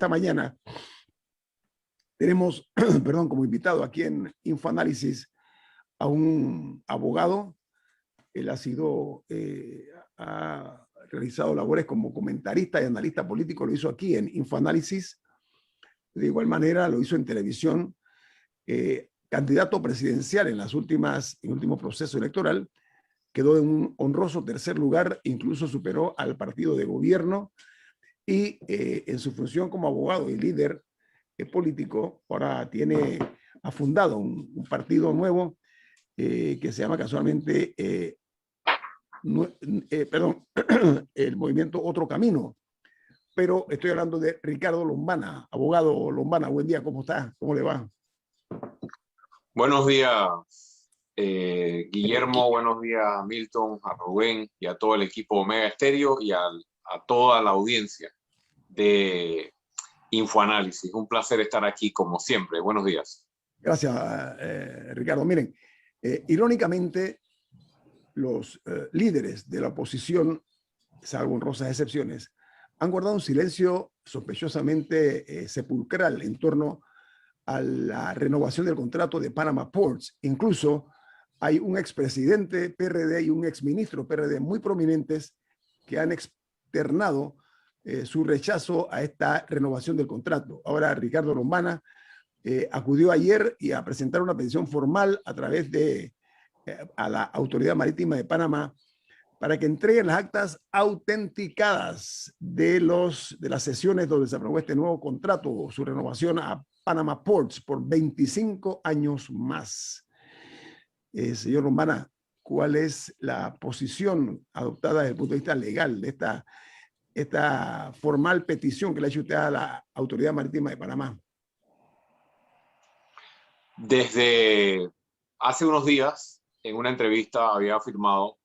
esta mañana tenemos, perdón, como invitado aquí en InfoAnálisis a un abogado. Él ha realizado labores como comentarista y analista político, lo hizo aquí en InfoAnálisis. De igual manera lo hizo en televisión, candidato presidencial en el último proceso electoral, quedó en un honroso tercer lugar, incluso superó al partido de gobierno y en su función como abogado y líder político, ahora ha fundado un partido nuevo que se llama casualmente el movimiento Otro Camino. Pero estoy hablando de Ricardo Lombana. Abogado Lombana, buen día, ¿cómo está? ¿Cómo le va? Buenos días, Guillermo, buenos días a Milton, a Rubén y a todo el equipo Omega Estéreo y a toda la audiencia de InfoAnálisis. Un placer estar aquí como siempre. Buenos días. Gracias, Ricardo. Miren, irónicamente, los líderes de la oposición, salvo honrosas excepciones, han guardado un silencio sospechosamente sepulcral en torno a la renovación del contrato de Panama Ports. Incluso hay un expresidente PRD y un exministro PRD muy prominentes que han externado su rechazo a esta renovación del contrato. Ahora Ricardo Lombana acudió ayer y a presentar una petición formal a través de a la Autoridad Marítima de Panamá para que entreguen las actas autenticadas de las sesiones donde se aprobó este nuevo contrato, su renovación a Panama Ports por 25 años más. Señor Lombana, ¿cuál es la posición adoptada desde el punto de vista legal de esta formal petición que le ha hecho usted a la Autoridad Marítima de Panamá? Desde hace unos días, en una entrevista, había afirmado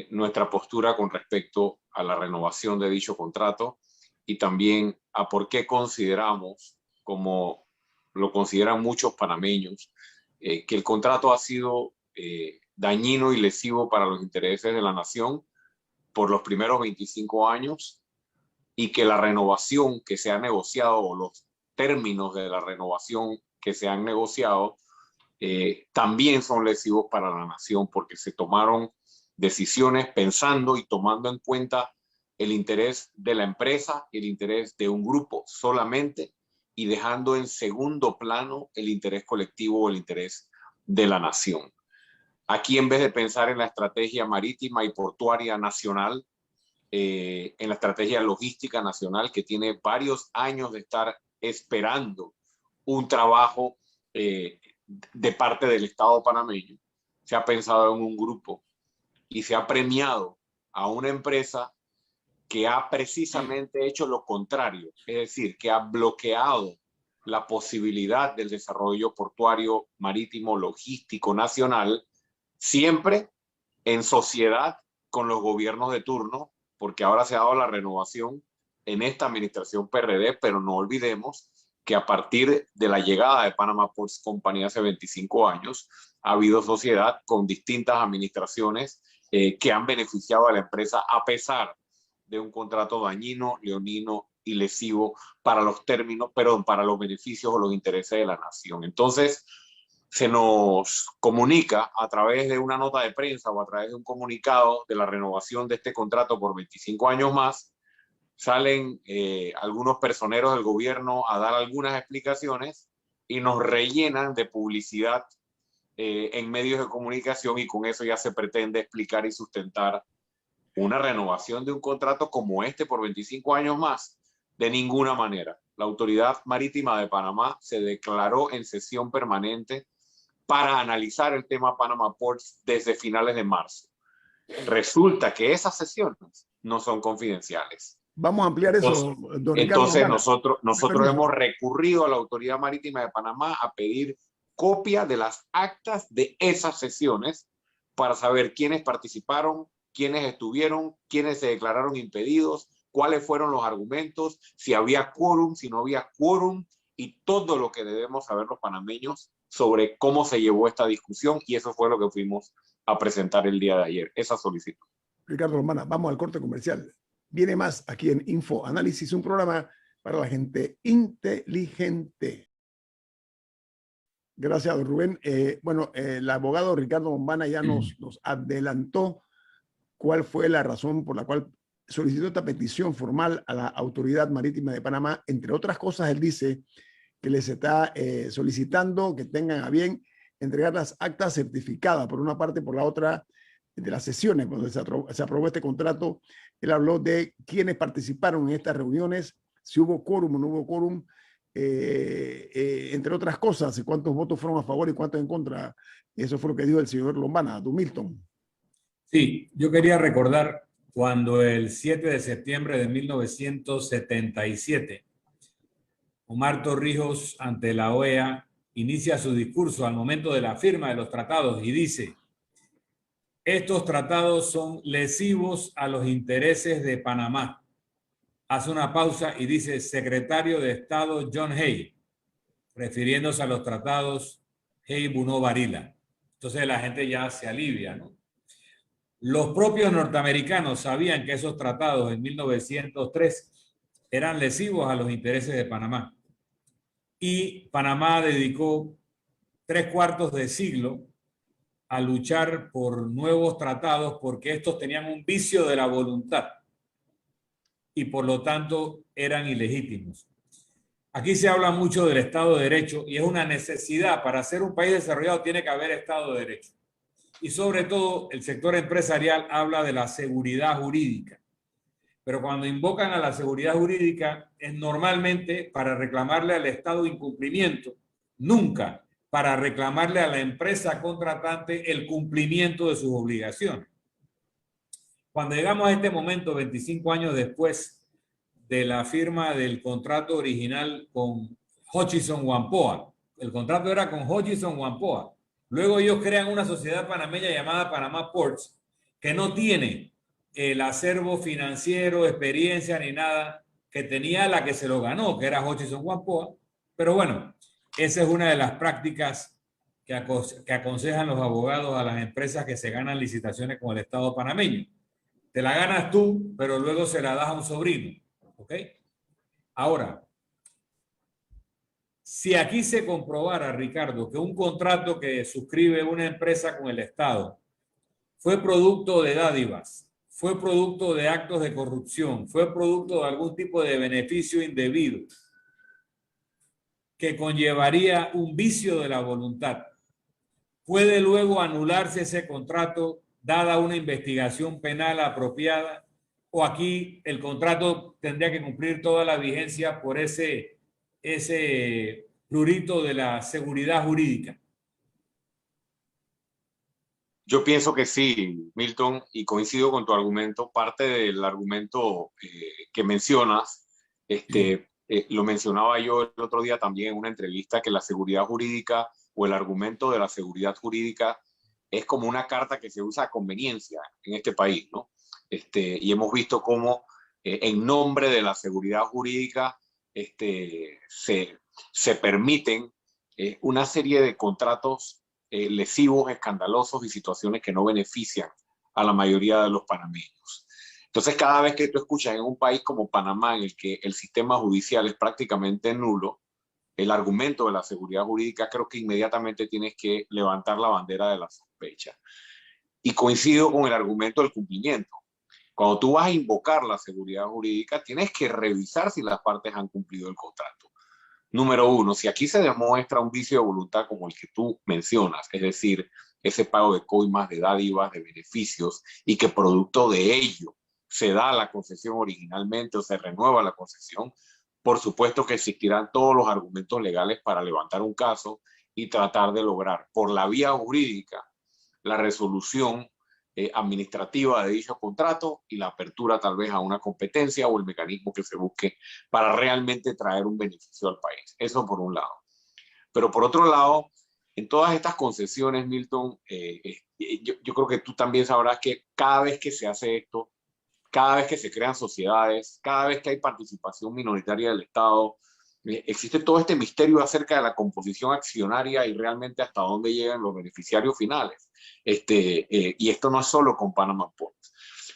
nuestra postura con respecto a la renovación de dicho contrato y también a por qué consideramos, como lo consideran muchos panameños, que el contrato ha sido dañino y lesivo para los intereses de la nación por los primeros 25 años y que la renovación que se ha negociado o los términos de la renovación que se han negociado también son lesivos para la nación porque se tomaron decisiones pensando y tomando en cuenta el interés de la empresa, el interés de un grupo solamente y dejando en segundo plano el interés colectivo o el interés de la nación. Aquí, en vez de pensar en la estrategia marítima y portuaria nacional, en la estrategia logística nacional que tiene varios años de estar esperando un trabajo de parte del Estado panameño, se ha pensado en un grupo y se ha premiado a una empresa que ha precisamente hecho lo contrario, es decir, que ha bloqueado la posibilidad del desarrollo portuario, marítimo, logístico nacional, siempre en sociedad con los gobiernos de turno, porque ahora se ha dado la renovación en esta administración PRD, pero no olvidemos que a partir de la llegada de Panama Ports Company hace 25 años, ha habido sociedad con distintas administraciones que han beneficiado a la empresa a pesar de un contrato dañino, leonino y lesivo para los términos, perdón, para los beneficios o los intereses de la nación. Entonces, se nos comunica a través de una nota de prensa o a través de un comunicado de la renovación de este contrato por 25 años más. Salen algunos personeros del gobierno a dar algunas explicaciones y nos rellenan de publicidad en medios de comunicación y con eso ya se pretende explicar y sustentar una renovación de un contrato como este por 25 años más. De ninguna manera. La Autoridad Marítima de Panamá se declaró en sesión permanente para analizar el tema Panama Ports desde finales de marzo. Resulta que esas sesiones no son confidenciales. Vamos a ampliar eso, don Ricardo. Entonces nosotros hemos recurrido a la Autoridad Marítima de Panamá a pedir copia de las actas de esas sesiones para saber quiénes participaron, quiénes estuvieron, quiénes se declararon impedidos, cuáles fueron los argumentos, si había quórum, si no había quórum y todo lo que debemos saber los panameños sobre cómo se llevó esta discusión y eso fue lo que fuimos a presentar el día de ayer, esa solicitud. Ricardo Lombana, vamos al corte comercial. Viene más aquí en InfoAnálisis, un programa para la gente inteligente. Gracias, don Rubén. Bueno, el abogado Ricardo Lombana ya nos adelantó cuál fue la razón por la cual solicitó esta petición formal a la Autoridad Marítima de Panamá. Entre otras cosas, él dice que les está solicitando que tengan a bien entregar las actas certificadas, por una parte, por la otra, de las sesiones donde se aprobó este contrato. Él habló de quienes participaron en estas reuniones, si hubo quórum o no hubo quórum, entre otras cosas, cuántos votos fueron a favor y cuántos en contra. Eso fue lo que dijo el señor Lombana, don Milton. Sí, yo quería recordar cuando el 7 de septiembre de 1977, Omar Torrijos, ante la OEA, inicia su discurso al momento de la firma de los tratados y dice: estos tratados son lesivos a los intereses de Panamá. Hace una pausa y dice: secretario de Estado John Hay, refiriéndose a los tratados Hay-Bunó-Varila. Entonces la gente ya se alivia, ¿no? Los propios norteamericanos sabían que esos tratados en 1903 eran lesivos a los intereses de Panamá. Y Panamá dedicó 3/4 de siglo a luchar por nuevos tratados porque estos tenían un vicio de la voluntad y por lo tanto eran ilegítimos. Aquí se habla mucho del Estado de Derecho y es una necesidad. Para ser un país desarrollado tiene que haber Estado de Derecho. Y sobre todo el sector empresarial habla de la seguridad jurídica. Pero cuando invocan a la seguridad jurídica es normalmente para reclamarle al Estado incumplimiento, nunca para reclamarle a la empresa contratante el cumplimiento de sus obligaciones. Cuando llegamos a este momento, 25 años después de la firma del contrato original con Hutchison Whampoa, el contrato era con Hutchison Whampoa. Luego ellos crean una sociedad panameña llamada Panama Ports, que no tiene el acervo financiero, experiencia ni nada que tenía la que se lo ganó, que era Hutchison Whampoa. Pero bueno, esa es una de las prácticas que aconsejan los abogados a las empresas que se ganan licitaciones con el Estado panameño. Te la ganas tú, pero luego se la das a un sobrino. ¿Ok? Ahora, si aquí se comprobara, Ricardo, que un contrato que suscribe una empresa con el Estado fue producto de dádivas, fue producto de actos de corrupción, fue producto de algún tipo de beneficio indebido que conllevaría un vicio de la voluntad, ¿puede luego anularse ese contrato dada una investigación penal apropiada? ¿O aquí el contrato tendría que cumplir toda la vigencia por ese prurito de la seguridad jurídica? Yo pienso que sí, Milton, y coincido con tu argumento. Parte del argumento que mencionas, lo mencionaba yo el otro día también en una entrevista, que la seguridad jurídica o el argumento de la seguridad jurídica es como una carta que se usa a conveniencia en este país, ¿no? Y hemos visto cómo en nombre de la seguridad jurídica se permiten una serie de contratos lesivos, escandalosos y situaciones que no benefician a la mayoría de los panameños. Entonces, cada vez que tú escuchas en un país como Panamá, en el que el sistema judicial es prácticamente nulo, el argumento de la seguridad jurídica, creo que inmediatamente tienes que levantar la bandera de la sospecha. Y coincido con el argumento del cumplimiento. Cuando tú vas a invocar la seguridad jurídica, tienes que revisar si las partes han cumplido el contrato. Número uno, si aquí se demuestra un vicio de voluntad como el que tú mencionas, es decir, ese pago de coimas, de dádivas, de beneficios, y que producto de ello se da la concesión originalmente o se renueva la concesión, por supuesto que existirán todos los argumentos legales para levantar un caso y tratar de lograr por la vía jurídica la resolución administrativa de dicho contrato y la apertura tal vez a una competencia o el mecanismo que se busque para realmente traer un beneficio al país. Eso por un lado. Pero por otro lado, en todas estas concesiones, Milton, yo creo que tú también sabrás que cada vez que se hace esto, cada vez que se crean sociedades, cada vez que hay participación minoritaria del Estado, existe todo este misterio acerca de la composición accionaria y realmente hasta dónde llegan los beneficiarios finales. Y esto no es solo con Panama Ports.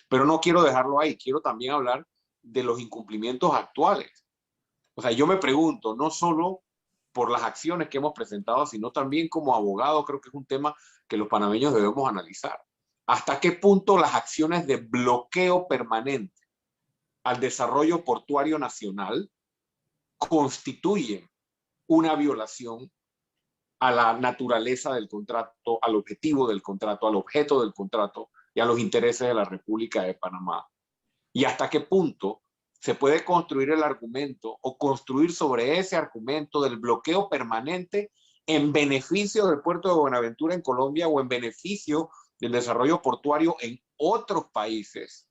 Pero no quiero dejarlo ahí, quiero también hablar de los incumplimientos actuales. O sea, yo me pregunto, no solo por las acciones que hemos presentado, sino también como abogado, creo que es un tema que los panameños debemos analizar. ¿Hasta qué punto las acciones de bloqueo permanente al desarrollo portuario nacional constituyen una violación a la naturaleza del contrato, al objetivo del contrato, al objeto del contrato y a los intereses de la República de Panamá? ¿Y hasta qué punto se puede construir el argumento o construir sobre ese argumento del bloqueo permanente en beneficio del puerto de Buenaventura en Colombia o en beneficio del desarrollo portuario en otros países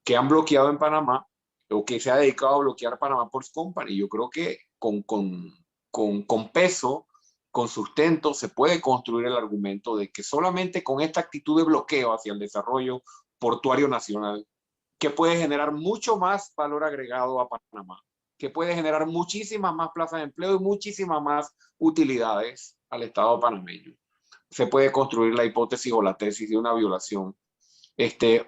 que han bloqueado en Panamá o que se ha dedicado a bloquear Panama Ports Company? Yo creo que con peso, con sustento, se puede construir el argumento de que solamente con esta actitud de bloqueo hacia el desarrollo portuario nacional, que puede generar mucho más valor agregado a Panamá, que puede generar muchísimas más plazas de empleo y muchísimas más utilidades al Estado panameño, se puede construir la hipótesis o la tesis de una violación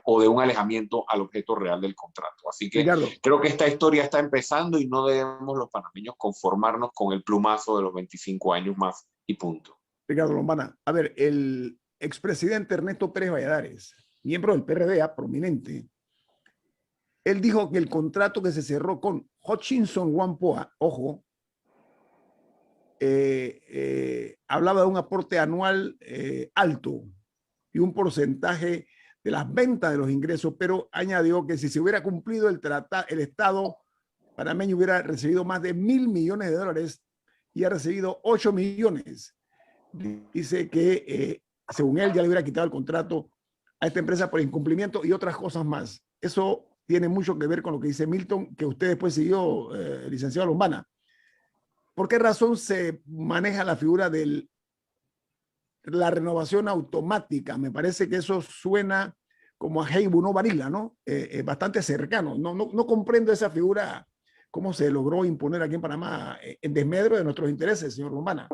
o de un alejamiento al objeto real del contrato. Así que Ricardo, creo que esta historia está empezando y no debemos los panameños conformarnos con el plumazo de los 25 años más y punto. Ricardo Lombana, a ver, el expresidente Ernesto Pérez Valladares, miembro del PRD, prominente, él dijo que el contrato que se cerró con Hutchinson Whampoa, ojo, hablaba de un aporte anual alto y un porcentaje de las ventas de los ingresos, pero añadió que si se hubiera cumplido el tratado, el Estado panameño hubiera recibido más de $1.000 millones y ha recibido 8 millones. Dice que según él ya le hubiera quitado el contrato a esta empresa por incumplimiento y otras cosas más. Eso tiene mucho que ver con lo que dice Milton, que usted después siguió, licenciado Lombana. ¿Por qué razón se maneja la figura de la renovación automática? Me parece que eso suena como a Heibu no Vanilla, ¿no? Bastante cercano. No comprendo esa figura, cómo se logró imponer aquí en Panamá en desmedro de nuestros intereses, señor Lombana.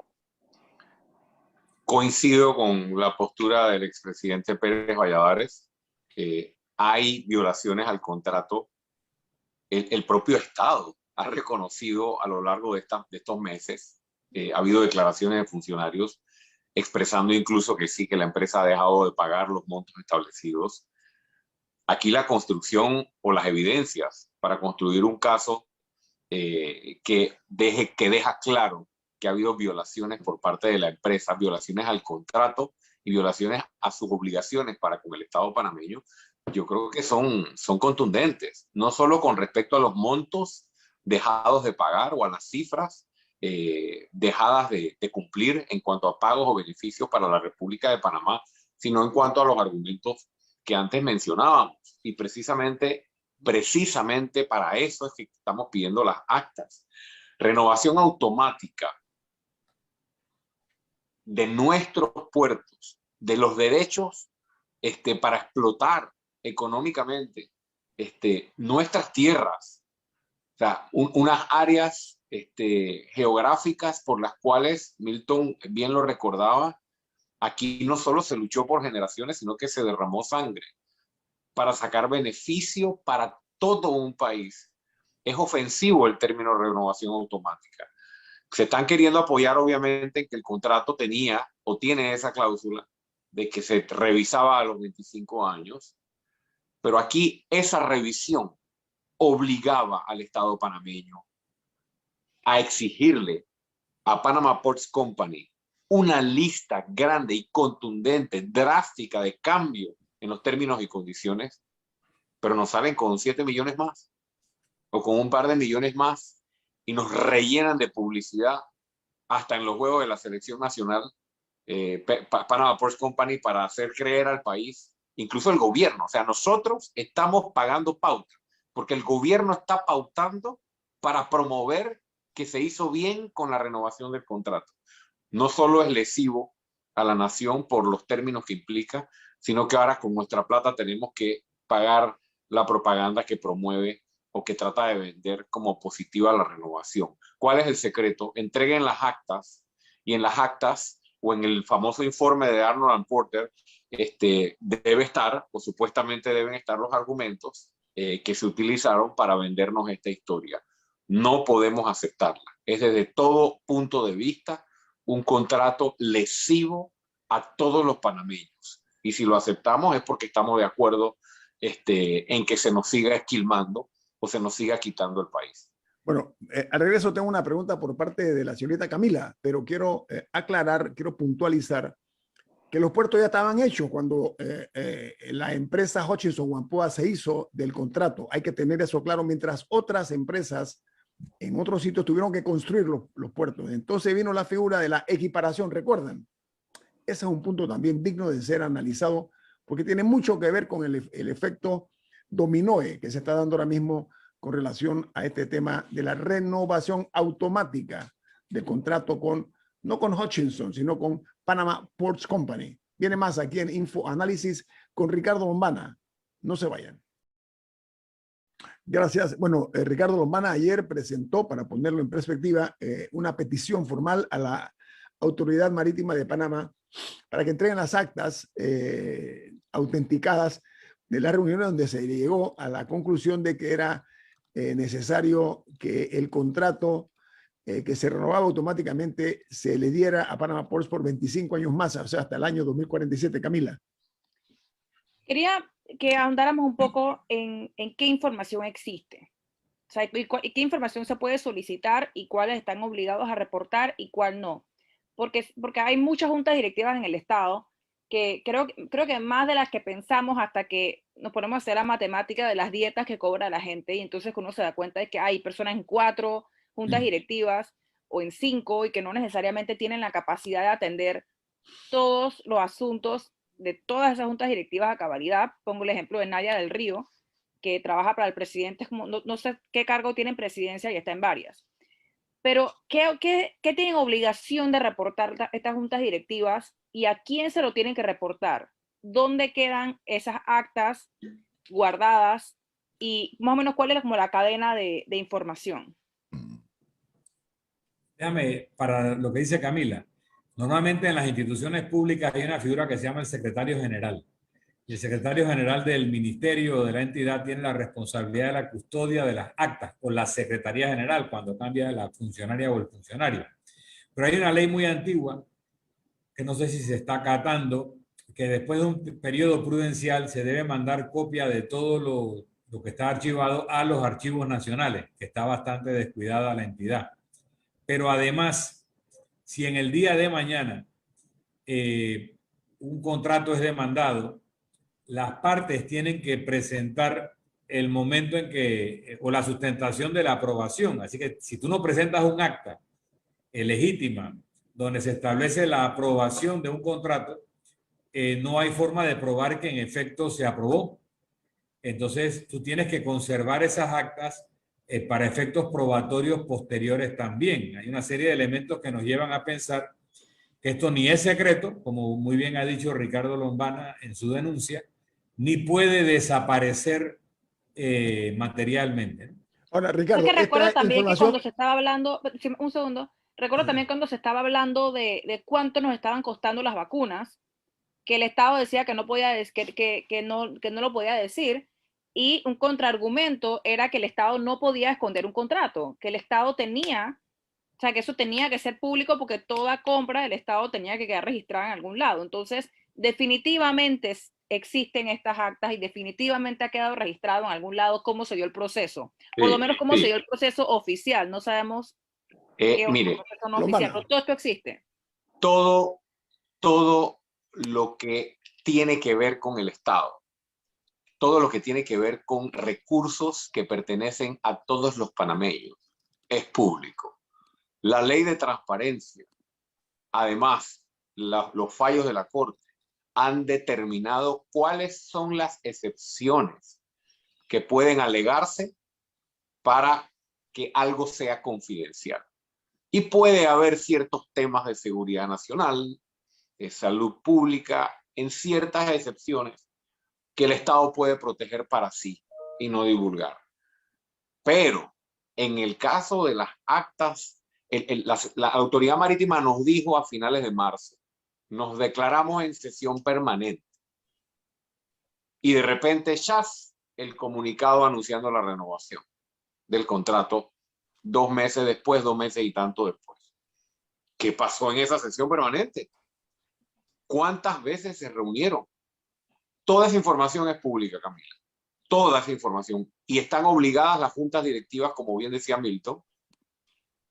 Coincido con la postura del expresidente Pérez Valladares. Hay violaciones al contrato. El propio Estado ha reconocido a lo largo de estos meses, ha habido declaraciones de funcionarios expresando incluso que sí, que la empresa ha dejado de pagar los montos establecidos. Aquí la construcción o las evidencias para construir un caso que deja claro que ha habido violaciones por parte de la empresa, violaciones al contrato y violaciones a sus obligaciones para con el Estado panameño, yo creo que son contundentes, no solo con respecto a los montos dejados de pagar o a las cifras dejadas de cumplir en cuanto a pagos o beneficios para la República de Panamá, sino en cuanto a los argumentos que antes mencionábamos. Y precisamente para eso es que estamos pidiendo las actas. Renovación automática de nuestros puertos, de los derechos para explotar económicamente nuestras tierras, o sea, unas áreas geográficas por las cuales Milton bien lo recordaba. Aquí no solo se luchó por generaciones, sino que se derramó sangre para sacar beneficio para todo un país. Es ofensivo el término renovación automática. Se están queriendo apoyar, obviamente, en que el contrato tenía o tiene esa cláusula de que se revisaba a los 25 años, pero aquí esa revisión obligaba al Estado panameño a exigirle a Panama Ports Company una lista grande y contundente, drástica de cambio en los términos y condiciones, pero nos salen con 7 millones más o con un par de millones más y nos rellenan de publicidad hasta en los juegos de la selección nacional, Panama Ports Company, para hacer creer al país, incluso el gobierno. O sea, nosotros estamos pagando pauta, porque el gobierno está pautando para promover que se hizo bien con la renovación del contrato. No solo es lesivo a la nación por los términos que implica, sino que ahora con nuestra plata tenemos que pagar la propaganda que promueve o que trata de vender como positiva la renovación. ¿Cuál es el secreto? Entreguen las actas, y en las actas o en el famoso informe de Arnold & Porter debe estar, o supuestamente deben estar, los argumentos que se utilizaron para vendernos esta historia. no podemos aceptarla. Es desde todo punto de vista un contrato lesivo a todos los panameños. Y si lo aceptamos es porque estamos de acuerdo en que se nos siga esquilmando o se nos siga quitando el país. Bueno, al regreso tengo una pregunta por parte de la señorita Camila, pero quiero aclarar, quiero puntualizar que los puertos ya estaban hechos cuando la empresa Hutchison Whampoa se hizo del contrato. Hay que tener eso claro, mientras otras empresas en otros sitios tuvieron que construir los puertos. Entonces vino la figura de la equiparación, ¿recuerdan? Ese es un punto también digno de ser analizado porque tiene mucho que ver con el efecto dominó que se está dando ahora mismo con relación a este tema de la renovación automática del contrato no con Hutchison, sino con Panama Ports Company. Viene más aquí en Info Análisis con Ricardo Lombana. No se vayan. Gracias. Bueno, Ricardo Lombana ayer presentó, para ponerlo en perspectiva, una petición formal a la Autoridad Marítima de Panamá para que entreguen las actas autenticadas de la reunión donde se llegó a la conclusión de que era necesario que el contrato que se renovaba automáticamente se le diera a Panama Ports por 25 años más, o sea, hasta el año 2047. Camila. Quería que ahondáramos un poco en qué información existe. O sea, y qué información se puede solicitar y cuáles están obligados a reportar y cuál no. Porque hay muchas juntas directivas en el Estado que creo que más de las que pensamos hasta que nos ponemos a hacer la matemática de las dietas que cobra la gente y entonces uno se da cuenta de que hay personas en 4 juntas directivas o en 5 y que no necesariamente tienen la capacidad de atender todos los asuntos de todas esas juntas directivas a cabalidad. Pongo el ejemplo de Nadia del Río, que trabaja para el presidente, no sé qué cargo tiene en presidencia y está en varias. Pero, ¿qué tienen obligación de reportar estas juntas directivas y a quién se lo tienen que reportar? ¿Dónde quedan esas actas guardadas? Y más o menos, ¿cuál es como la cadena de información? Déjame, para lo que dice Camila, normalmente en las instituciones públicas hay una figura que se llama el secretario general. Y el secretario general del ministerio o de la entidad tiene la responsabilidad de la custodia de las actas por la secretaría general cuando cambia la funcionaria o el funcionario. Pero hay una ley muy antigua que no sé si se está acatando, que después de un periodo prudencial se debe mandar copia de todo lo que está archivado a los archivos nacionales, que está bastante descuidada la entidad. Pero además, si en el día de mañana un contrato es demandado, las partes tienen que presentar el momento en que, o la sustentación de la aprobación. Así que si tú no presentas un acta legítima donde se establece la aprobación de un contrato, no hay forma de probar que en efecto se aprobó. Entonces tú tienes que conservar esas actas para efectos probatorios posteriores también. Hay una serie de elementos que nos llevan a pensar que esto ni es secreto, como muy bien ha dicho Ricardo Lombana en su denuncia, ni puede desaparecer materialmente. Ahora, Ricardo, porque recuerdo también información... que cuando se estaba hablando, un segundo, recuerdo también cuando se estaba hablando de cuánto nos estaban costando las vacunas, que el Estado decía que no podía, que no lo podía decir, y un contraargumento era que el Estado no podía esconder un contrato, que el Estado tenía, o sea, que eso tenía que ser público porque toda compra del Estado tenía que quedar registrada en algún lado. Entonces, definitivamente existen estas actas y definitivamente ha quedado registrado en algún lado cómo se dio el proceso. Por lo menos cómo se dio el proceso oficial. No sabemos qué mire, proceso no oficial, pero todo esto existe. Todo lo que tiene que ver con el Estado, todo lo que tiene que ver con recursos que pertenecen a todos los panameños, es público. La ley de transparencia, además, los fallos de la Corte han determinado cuáles son las excepciones que pueden alegarse para que algo sea confidencial. Y puede haber ciertos temas de seguridad nacional, de salud pública, en ciertas excepciones que el Estado puede proteger para sí y no divulgar. Pero en el caso de las actas, la Autoridad Marítima nos dijo a finales de marzo, nos declaramos en sesión permanente. Y de repente, ¡chas!, el comunicado anunciando la renovación del contrato 2 meses después, 2 meses y tanto después. ¿Qué pasó en esa sesión permanente? ¿Cuántas veces se reunieron? Toda esa información es pública, Camila. Toda esa información. Y están obligadas las juntas directivas, como bien decía Milton,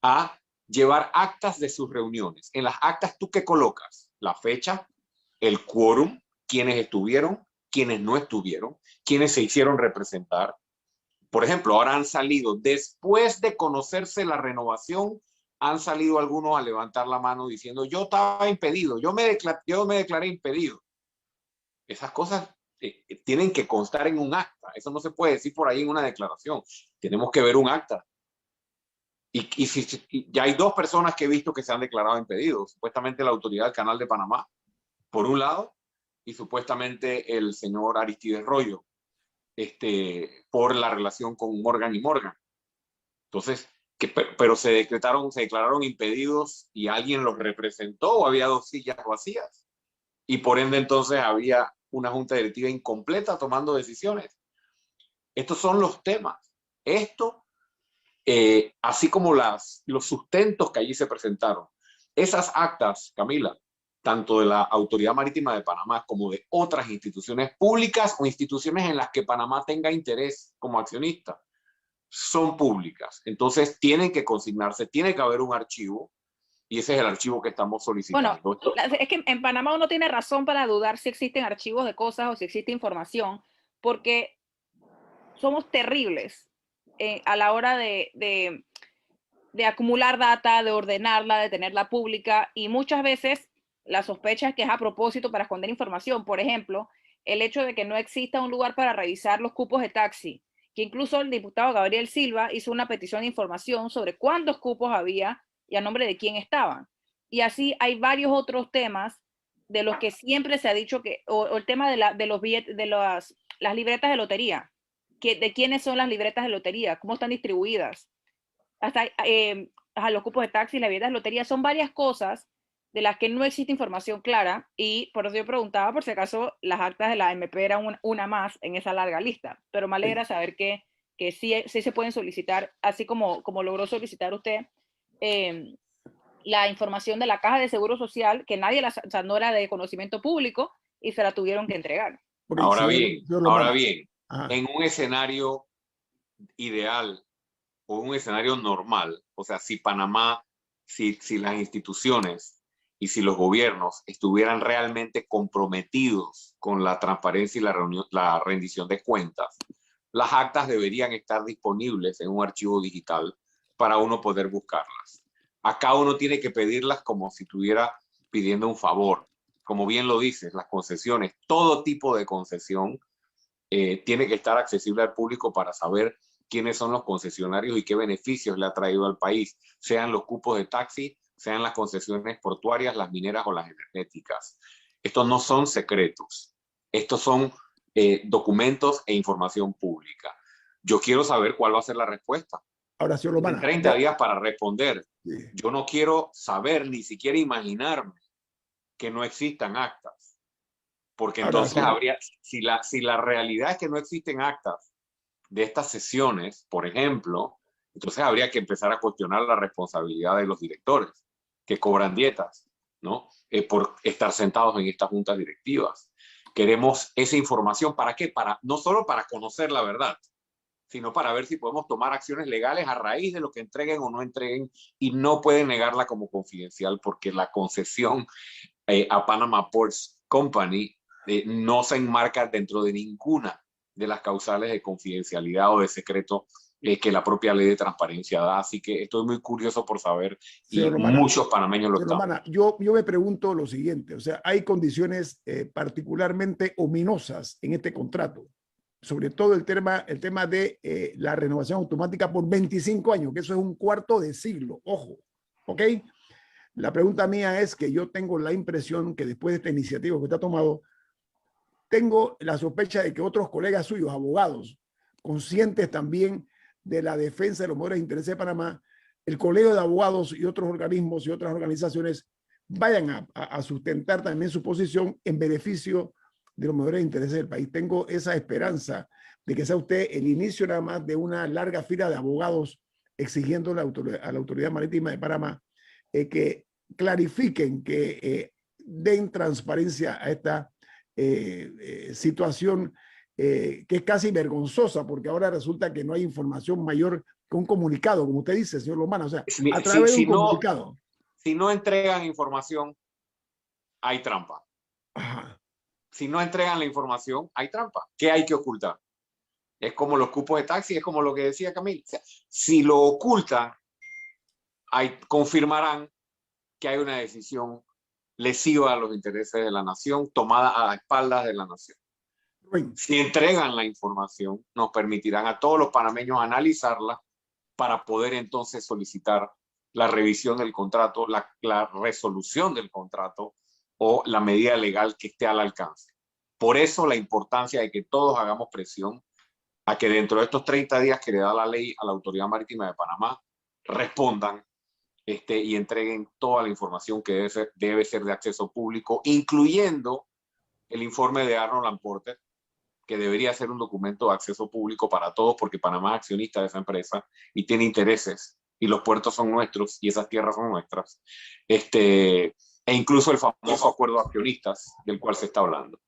a llevar actas de sus reuniones. En las actas, ¿tú qué colocas? La fecha, el quórum, quiénes estuvieron, quiénes no estuvieron, quiénes se hicieron representar. Por ejemplo, ahora han salido, después de conocerse la renovación, han salido algunos a levantar la mano diciendo, yo estaba impedido, yo me declaré impedido. Esas cosas tienen que constar en un acta. Eso no se puede decir por ahí en una declaración. Tenemos que ver un acta. Y ya hay 2 personas que he visto que se han declarado impedidos. Supuestamente la autoridad del Canal de Panamá, por un lado, y supuestamente el señor Aristides Royo, por la relación con Morgan y Morgan. Entonces, pero se declararon impedidos y alguien los representó o había 2 sillas vacías. Y por ende entonces había una junta directiva incompleta tomando decisiones. Estos son los temas. Esto, así como los sustentos que allí se presentaron. Esas actas, Camila, tanto de la Autoridad Marítima de Panamá como de otras instituciones públicas o instituciones en las que Panamá tenga interés como accionista, son públicas. Entonces tienen que consignarse, tiene que haber un archivo y ese es el archivo que estamos solicitando. Bueno, es que en Panamá uno tiene razón para dudar si existen archivos de cosas o si existe información, porque somos terribles a la hora de acumular data, de ordenarla, de tenerla pública, y muchas veces la sospecha es que es a propósito para esconder información. Por ejemplo, el hecho de que no exista un lugar para revisar los cupos de taxi, que incluso el diputado Gabriel Silva hizo una petición de información sobre cuántos cupos había y a nombre de quién estaban. Y así hay varios otros temas de los que siempre se ha dicho que, o el tema de los billetes, de las libretas de lotería, de quiénes son las libretas de lotería, cómo están distribuidas, hasta los cupos de taxi, las libretas de lotería, son varias cosas de las que no existe información clara, y por eso yo preguntaba por si acaso las actas de la AMP eran una más en esa larga lista, pero me alegra saber que sí se pueden solicitar, así como logró solicitar usted la información de la Caja de Seguro Social, que nadie o sea, no era de conocimiento público y se la tuvieron que entregar. Ahora bien, en un escenario ideal o un escenario normal, o sea, si Panamá, si las instituciones y si los gobiernos estuvieran realmente comprometidos con la transparencia y la rendición de cuentas, las actas deberían estar disponibles en un archivo digital para uno poder buscarlas. Acá uno tiene que pedirlas como si estuviera pidiendo un favor. Como bien lo dices, las concesiones, todo tipo de concesión tiene que estar accesible al público para saber quiénes son los concesionarios y qué beneficios le ha traído al país, sean los cupos de taxi, sean las concesiones portuarias, las mineras o las energéticas. Estos no son secretos, estos son documentos e información pública. Yo quiero saber cuál va a ser la respuesta. Ahora, señor Lomana, 30 días para responder. Sí. Yo no quiero saber, ni siquiera imaginarme que no existan actas. Porque entonces habría, si la realidad es que no existen actas de estas sesiones, por ejemplo, entonces habría que empezar a cuestionar la responsabilidad de los directores que cobran dietas, ¿no? Por estar sentados en estas juntas directivas. Queremos esa información, ¿para qué? No solo para conocer la verdad, sino para ver si podemos tomar acciones legales a raíz de lo que entreguen o no entreguen, y no pueden negarla como confidencial porque la concesión a Panama Ports Company no se enmarca dentro de ninguna de las causales de confidencialidad o de secreto que la propia ley de transparencia da. Así que estoy muy curioso por saber, y Lomana, muchos panameños lo están. Lomana, yo me pregunto lo siguiente, o sea, hay condiciones particularmente ominosas en este contrato, sobre todo el tema de la renovación automática por 25 años, que eso es un cuarto de siglo, ojo, ¿ok? La pregunta mía es que yo tengo la impresión que después de esta iniciativa que usted ha tomado, tengo la sospecha de que otros colegas suyos, abogados, conscientes también de la defensa de los mejores intereses de Panamá, el colegio de abogados y otros organismos y otras organizaciones vayan a sustentar también su posición en beneficio de los mejores intereses del país. Tengo esa esperanza de que sea usted el inicio nada más de una larga fila de abogados exigiendo a la Autoridad Marítima de Panamá que clarifiquen, que den transparencia a esta situación que es casi vergonzosa, porque ahora resulta que no hay información mayor que un comunicado, como usted dice, señor Lombana, o sea, a través de un comunicado. Si no entregan información, hay trampa. Ajá. Si no entregan la información, hay trampa. ¿Qué hay que ocultar? Es como los cupos de taxi, es como lo que decía Camil. O sea, si lo ocultan, confirmarán que hay una decisión lesiva a los intereses de la nación, tomada a espaldas de la nación. Si entregan la información, nos permitirán a todos los panameños analizarla para poder entonces solicitar la revisión del contrato, la resolución del contrato o la medida legal que esté al alcance. Por eso la importancia de que todos hagamos presión a que dentro de estos 30 días que le da la ley a la Autoridad Marítima de Panamá respondan y entreguen toda la información que debe ser de acceso público, incluyendo el informe de Arnold Lamporter, que debería ser un documento de acceso público para todos, porque Panamá es accionista de esa empresa y tiene intereses, y los puertos son nuestros y esas tierras son nuestras, e incluso el famoso acuerdo de accionistas del cual se está hablando.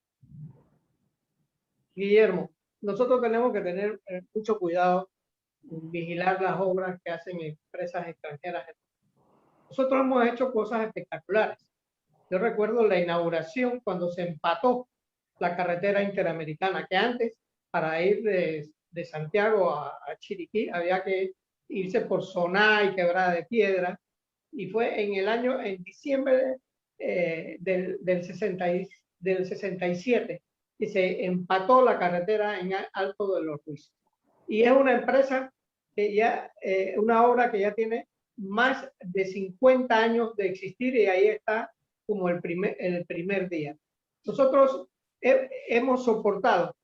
Guillermo, nosotros tenemos que tener mucho cuidado, vigilar las obras que hacen empresas extranjeras. Nosotros hemos hecho cosas espectaculares. Yo recuerdo la inauguración cuando se empató la carretera interamericana, que antes para ir de Santiago a Chiriquí había que irse por Soná y Quebrada de Piedra, y fue en diciembre del 67 que se empató la carretera en Alto de los Ruiz. Y es una empresa que ya, una obra que ya tiene más de 50 años de existir, y ahí está como el primer día. Nosotros hemos soportado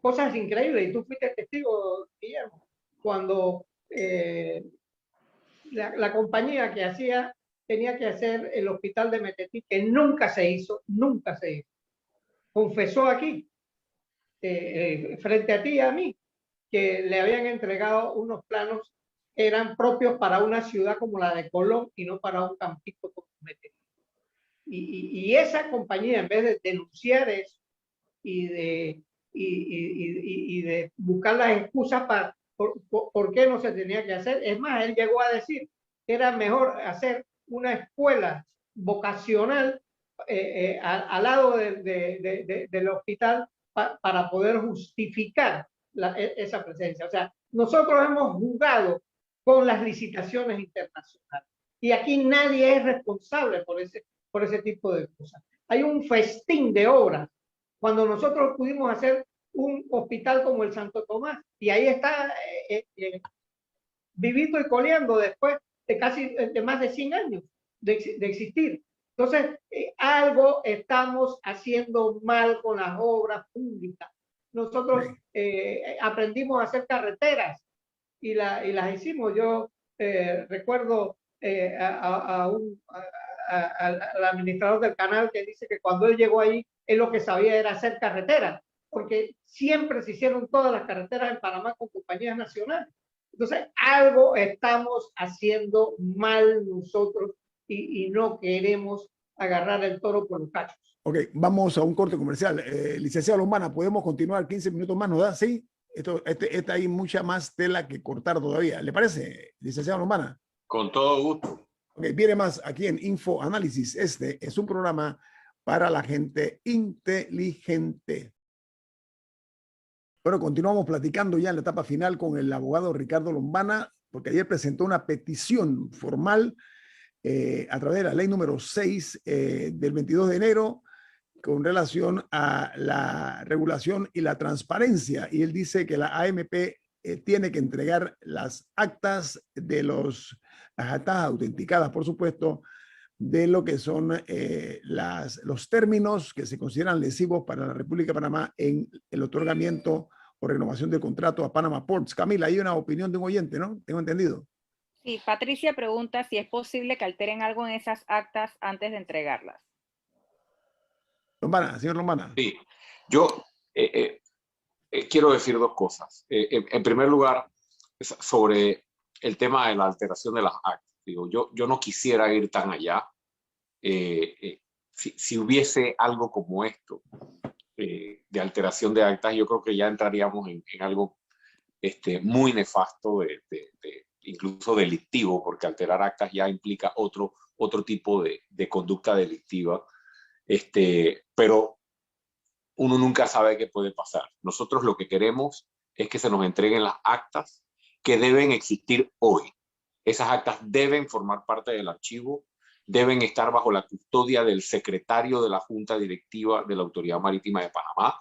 cosas increíbles, y tú fuiste testigo, Guillermo, cuando la compañía que tenía que hacer el hospital de Metetí, que nunca se hizo, confesó aquí, frente a ti y a mí, que le habían entregado unos planos que eran propios para una ciudad como la de Colón y no para un campito como Metetí. Y esa compañía, en vez de denunciar eso y de buscar las excusas por qué no se tenía que hacer, es más, él llegó a decir que era mejor hacer una escuela vocacional al lado del hospital para poder justificar esa presencia. O sea, nosotros hemos jugado con las licitaciones internacionales y aquí nadie es responsable por ese tipo de cosas. Hay un festín de obras cuando nosotros pudimos hacer un hospital como el Santo Tomás, y ahí está vivito y coleando después de más de 100 años de existir. Entonces, algo estamos haciendo mal con las obras públicas. Nosotros aprendimos a hacer carreteras y las hicimos. Yo recuerdo al administrador del canal que dice que cuando él llegó ahí, él lo que sabía era hacer carreteras, porque siempre se hicieron todas las carreteras en Panamá con compañías nacionales. Entonces, algo estamos haciendo mal nosotros y no queremos agarrar el toro por los cachos. Ok, vamos a un corte comercial. Licenciado Lombana, ¿podemos continuar 15 minutos más? ¿Nos da? Sí. Esta hay mucha más tela que cortar todavía. ¿Le parece, licenciado Lombana? Con todo gusto. Ok, viene más aquí en Info Análisis. Este es un programa para la gente inteligente. Bueno, continuamos platicando ya en la etapa final con el abogado Ricardo Lombana, porque ayer presentó una petición formal a través de la ley número 6 del 22 de enero con relación a la regulación y la transparencia. Y él dice que la AMP tiene que entregar las actas las actas autenticadas, por supuesto, de lo que son los términos que se consideran lesivos para la República de Panamá en el otorgamiento o renovación del contrato a Panama Ports. Camila, hay una opinión de un oyente, ¿no? Tengo entendido. Sí, Patricia pregunta si es posible que alteren algo en esas actas antes de entregarlas. Lombana, señor Lombana. Sí, yo quiero decir dos cosas. En primer lugar, sobre el tema de la alteración de las actas. Digo, yo no quisiera ir tan allá. Si hubiese algo como esto, de alteración de actas, yo creo que ya entraríamos en algo muy nefasto, incluso delictivo, porque alterar actas ya implica otro tipo de conducta delictiva. Pero uno nunca sabe qué puede pasar. Nosotros lo que queremos es que se nos entreguen las actas que deben existir hoy. Esas actas deben formar parte del archivo, deben estar bajo la custodia del secretario de la Junta Directiva de la Autoridad Marítima de Panamá.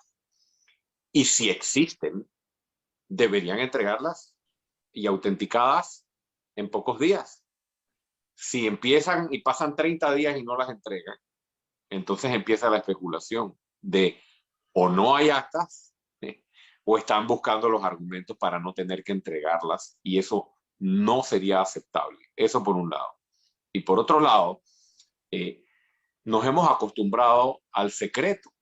Y si existen, deberían entregarlas y autenticadas en pocos días. Si empiezan y pasan 30 días y no las entregan, entonces empieza la especulación de o no hay actas, o están buscando los argumentos para no tener que entregarlas, y eso no sería aceptable. Eso por un lado. Y por otro lado, nos hemos acostumbrado al secreto.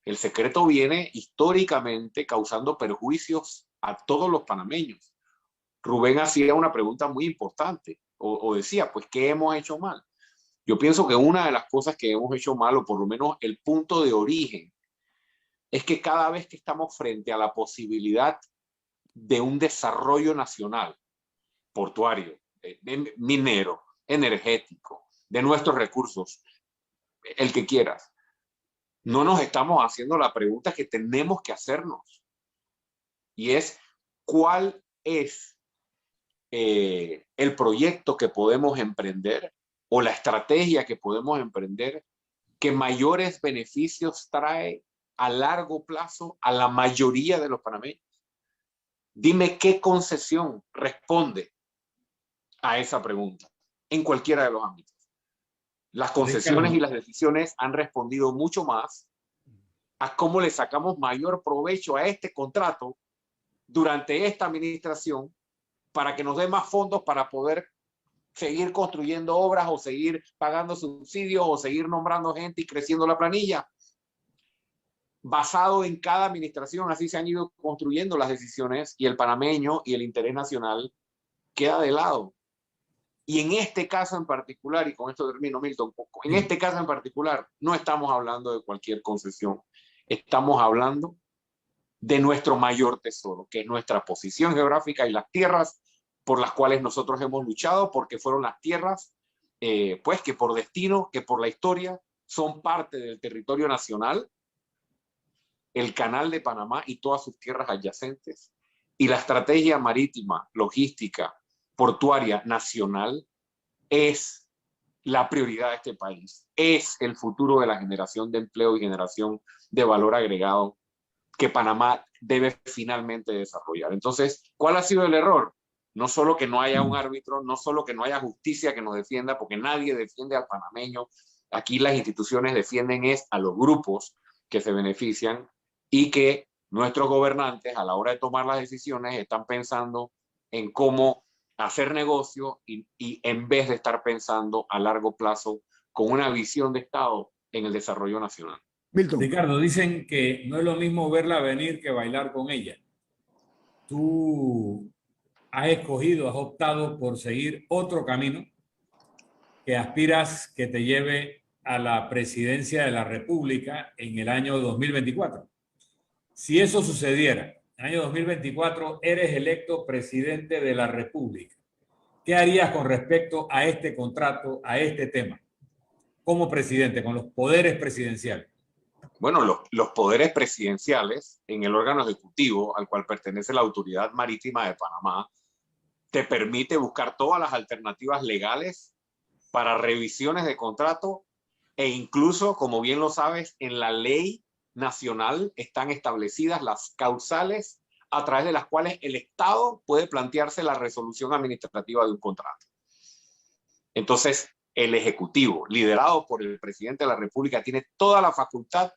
El secreto viene históricamente causando perjuicios a todos los panameños. Rubén hacía una pregunta muy importante, o decía, pues, ¿qué hemos hecho mal? Yo pienso que una de las cosas que hemos hecho mal, o por lo menos el punto de origen, es que cada vez que estamos frente a la posibilidad de un desarrollo nacional, portuario, minero, energético, de nuestros recursos, el que quieras, no nos estamos haciendo la pregunta que tenemos que hacernos. Y es, ¿cuál es el proyecto que podemos emprender o la estrategia que podemos emprender que mayores beneficios trae a largo plazo a la mayoría de los panameños? Dime qué concesión responde a esa pregunta en cualquiera de los ámbitos. Las concesiones y las decisiones han respondido mucho más a cómo le sacamos mayor provecho a este contrato durante esta administración para que nos dé más fondos para poder seguir construyendo obras o seguir pagando subsidios o seguir nombrando gente y creciendo la planilla. Basado en cada administración, así se han ido construyendo las decisiones, y el panameño y el interés nacional queda de lado. Y en este caso en particular, y con esto termino, Milton, en este caso en particular no estamos hablando de cualquier concesión, estamos hablando de nuestro mayor tesoro, que es nuestra posición geográfica y las tierras por las cuales nosotros hemos luchado, porque fueron las tierras, pues, que por destino, que por la historia, son parte del territorio nacional, el Canal de Panamá y todas sus tierras adyacentes, y la estrategia marítima, logística, portuaria nacional es la prioridad de este país, es el futuro de la generación de empleo y generación de valor agregado que Panamá debe finalmente desarrollar. Entonces, ¿cuál ha sido el error? No solo que no haya un árbitro, no solo que no haya justicia que nos defienda, porque nadie defiende al panameño. Aquí las instituciones defienden a los grupos que se benefician, y que nuestros gobernantes, a la hora de tomar las decisiones, están pensando en cómo hacer negocio y en vez de estar pensando a largo plazo con una visión de Estado en el desarrollo nacional. Milton. Ricardo, dicen que no es lo mismo verla venir que bailar con ella. Tú has escogido, has optado por seguir otro camino que aspiras que te lleve a la presidencia de la República en el año 2024. Si eso sucediera, en el año 2024 eres electo presidente de la República, ¿qué harías con respecto a este contrato, a este tema? Como presidente, con los poderes presidenciales. Bueno, los poderes presidenciales en el órgano ejecutivo al cual pertenece la Autoridad Marítima de Panamá te permite buscar todas las alternativas legales para revisiones de contrato, e incluso, como bien lo sabes, en la ley nacional están establecidas las causales a través de las cuales el Estado puede plantearse la resolución administrativa de un contrato. Entonces, el Ejecutivo, liderado por el presidente de la República, tiene toda la facultad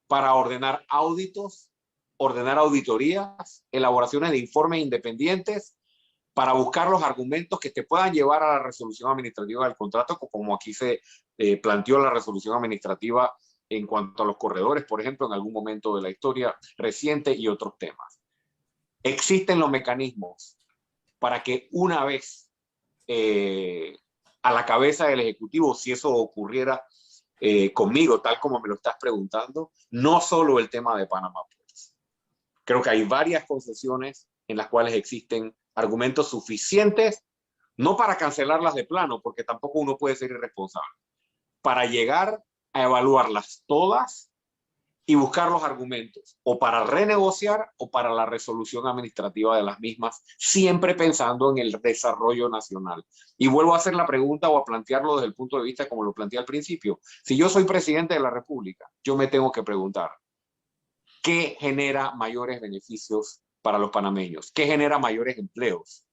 para ordenar auditos, ordenar auditorías, elaboraciones de informes independientes, para buscar los argumentos que te puedan llevar a la resolución administrativa del contrato, como aquí se planteó la resolución administrativa en cuanto a los corredores, por ejemplo, en algún momento de la historia reciente, y otros temas. Existen los mecanismos para que una vez a la cabeza del Ejecutivo, si eso ocurriera conmigo, tal como me lo estás preguntando, no solo el tema de Panama Ports. Creo que hay varias concesiones en las cuales existen argumentos suficientes, no para cancelarlas de plano, porque tampoco uno puede ser irresponsable, para llegar a evaluarlas todas y buscar los argumentos, o para renegociar o para la resolución administrativa de las mismas, siempre pensando en el desarrollo nacional. Y vuelvo a hacer la pregunta o a plantearlo desde el punto de vista como lo planteé al principio. Si yo soy presidente de la República, yo me tengo que preguntar, ¿qué genera mayores beneficios para los panameños? ¿Qué genera mayores empleos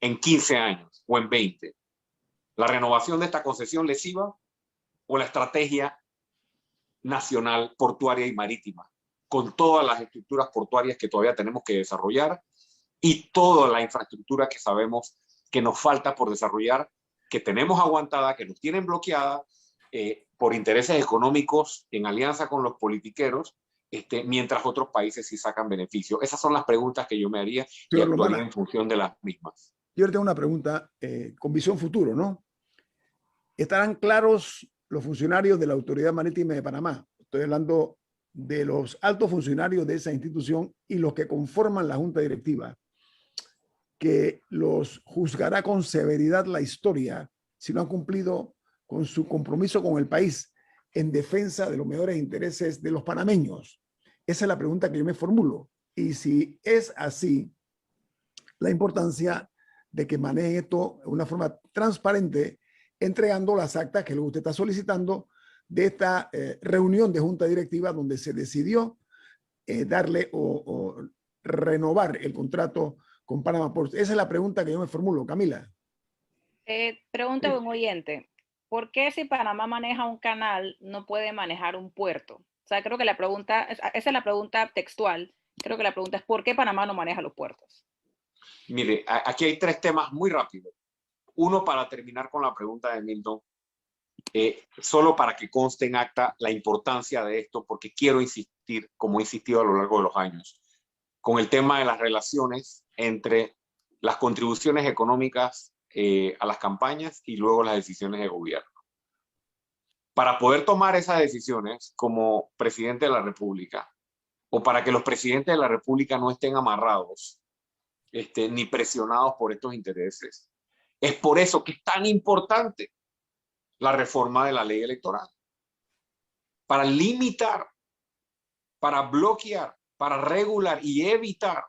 en 15 años o en 20? ¿La renovación de esta concesión lesiva o la estrategia nacional portuaria y marítima, con todas las estructuras portuarias que todavía tenemos que desarrollar y toda la infraestructura que sabemos que nos falta por desarrollar, que tenemos aguantada, que nos tienen bloqueada por intereses económicos en alianza con los politiqueros, mientras otros países sí sacan beneficio? Esas son las preguntas que yo me haría y actuaría en función de las mismas. Yo le tengo una pregunta con visión futuro, ¿no? ¿Estarán claros los funcionarios de la Autoridad Marítima de Panamá? Estoy hablando de los altos funcionarios de esa institución y los que conforman la junta directiva, que los juzgará con severidad la historia si no han cumplido con su compromiso con el país en defensa de los mejores intereses de los panameños. Esa es la pregunta que yo me formulo. Y si es así, la importancia de que manejen esto de una forma transparente, entregando las actas que luego usted está solicitando de esta reunión de junta directiva donde se decidió darle o renovar el contrato con Panama Ports. Esa es la pregunta que yo me formulo, Camila. Pregunta de un oyente. ¿Por qué si Panamá maneja un canal no puede manejar un puerto? O sea, creo que la pregunta, esa es la pregunta textual. Creo que la pregunta es ¿por qué Panamá no maneja los puertos? Mire, aquí hay tres temas muy rápidos. Uno, para terminar con la pregunta de Milton, solo para que conste en acta la importancia de esto, porque quiero insistir, como he insistido a lo largo de los años, con el tema de las relaciones entre las contribuciones económicas a las campañas y luego las decisiones de gobierno. Para poder tomar esas decisiones como presidente de la República, o para que los presidentes de la República no estén amarrados ni presionados por estos intereses, es por eso que es tan importante la reforma de la ley electoral. Para limitar, para bloquear, para regular y evitar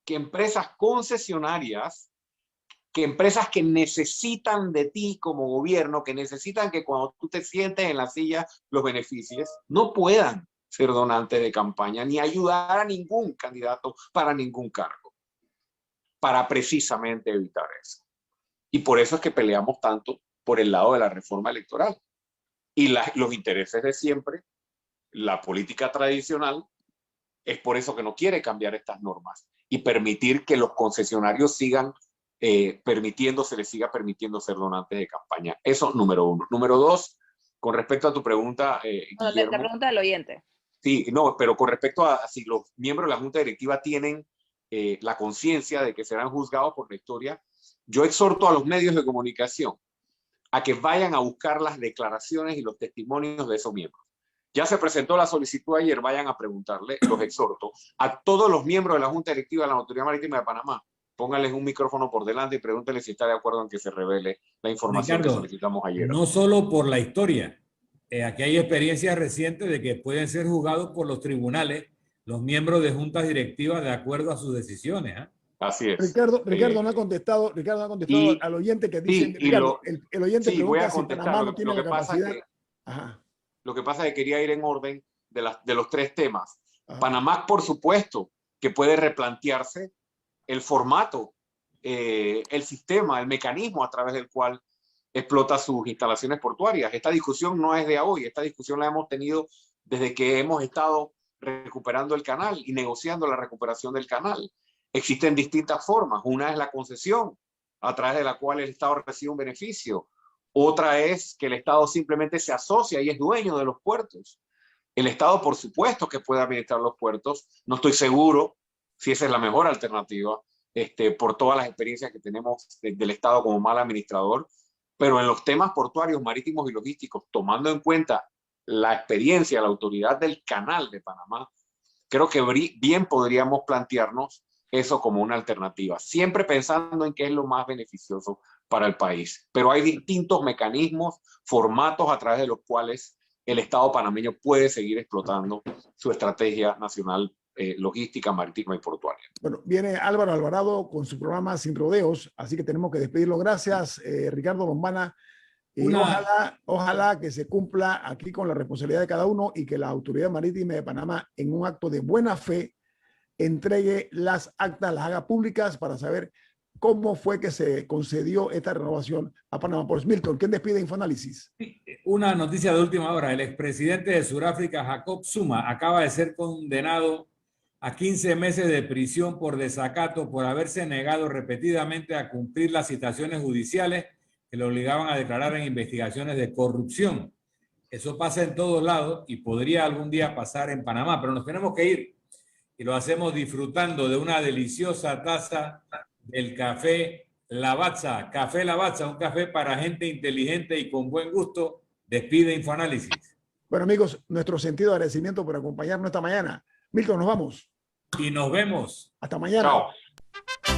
que empresas concesionarias, que empresas que necesitan de ti como gobierno, que necesitan que cuando tú te sientes en la silla los beneficies, no puedan ser donantes de campaña ni ayudar a ningún candidato para ningún cargo, para precisamente evitar eso. Y por eso es que peleamos tanto por el lado de la reforma electoral. Y los intereses de siempre, la política tradicional, es por eso que no quiere cambiar estas normas y permitir que los concesionarios sigan se les siga permitiendo ser donantes de campaña. Eso, número uno. Número dos, con respecto a tu pregunta, Guillermo. La pregunta del oyente. Sí, no, pero con respecto a si los miembros de la Junta Directiva tienen la conciencia de que serán juzgados por la historia, yo exhorto a los medios de comunicación a que vayan a buscar las declaraciones y los testimonios de esos miembros. Ya se presentó la solicitud ayer, vayan a preguntarle, los exhorto, a todos los miembros de la Junta Directiva de la Autoridad Marítima de Panamá, pónganles un micrófono por delante y pregúntenle si está de acuerdo en que se revele la información que solicitamos ayer. No solo por la historia, aquí hay experiencias recientes de que pueden ser juzgados por los tribunales los miembros de juntas directivas de acuerdo a sus decisiones. Así es. Ricardo no ha contestado, al oyente que dice, el oyente pregunta si Panamá no tiene la capacidad. Lo que pasa es que quería ir en orden de los tres temas. Ajá. Panamá, por supuesto, que puede replantearse el formato, el sistema, el mecanismo a través del cual explota sus instalaciones portuarias. Esta discusión no es de hoy, esta discusión la hemos tenido desde que hemos estado recuperando el canal y negociando la recuperación del canal. Existen distintas formas. Una es la concesión, a través de la cual el Estado recibe un beneficio. Otra es que el Estado simplemente se asocia y es dueño de los puertos. El Estado, por supuesto, que puede administrar los puertos. No estoy seguro si esa es la mejor alternativa. por todas las experiencias que tenemos del Estado como mal administrador, pero en los temas portuarios, marítimos y logísticos, tomando en cuenta la experiencia, la autoridad del Canal de Panamá, creo que bien podríamos plantearnos eso como una alternativa, siempre pensando en qué es lo más beneficioso para el país. Pero hay distintos mecanismos, formatos a través de los cuales el Estado panameño puede seguir explotando su estrategia nacional logística, marítima y portuaria. Bueno, viene Álvaro Alvarado con su programa Sin Rodeos, así que tenemos que despedirlo. Gracias, Ricardo Lombana. Y ojalá que se cumpla aquí con la responsabilidad de cada uno y que la Autoridad Marítima de Panamá, en un acto de buena fe, entregue las actas, las haga públicas para saber cómo fue que se concedió esta renovación a Panamá. Por Milton, ¿quién despide Infoanálisis? Una noticia de última hora. El expresidente de Sudáfrica, Jacob Zuma, acaba de ser condenado a 15 meses de prisión por desacato por haberse negado repetidamente a cumplir las citaciones judiciales que lo obligaban a declarar en investigaciones de corrupción. Eso pasa en todos lados y podría algún día pasar en Panamá, pero nos tenemos que ir y lo hacemos disfrutando de una deliciosa taza del café Lavazza. Café Lavazza, un café para gente inteligente y con buen gusto. Despide Infoanálisis. Bueno, amigos, nuestro sentido de agradecimiento por acompañarnos esta mañana. Milton, nos vamos. Y nos vemos. Hasta mañana. Chao.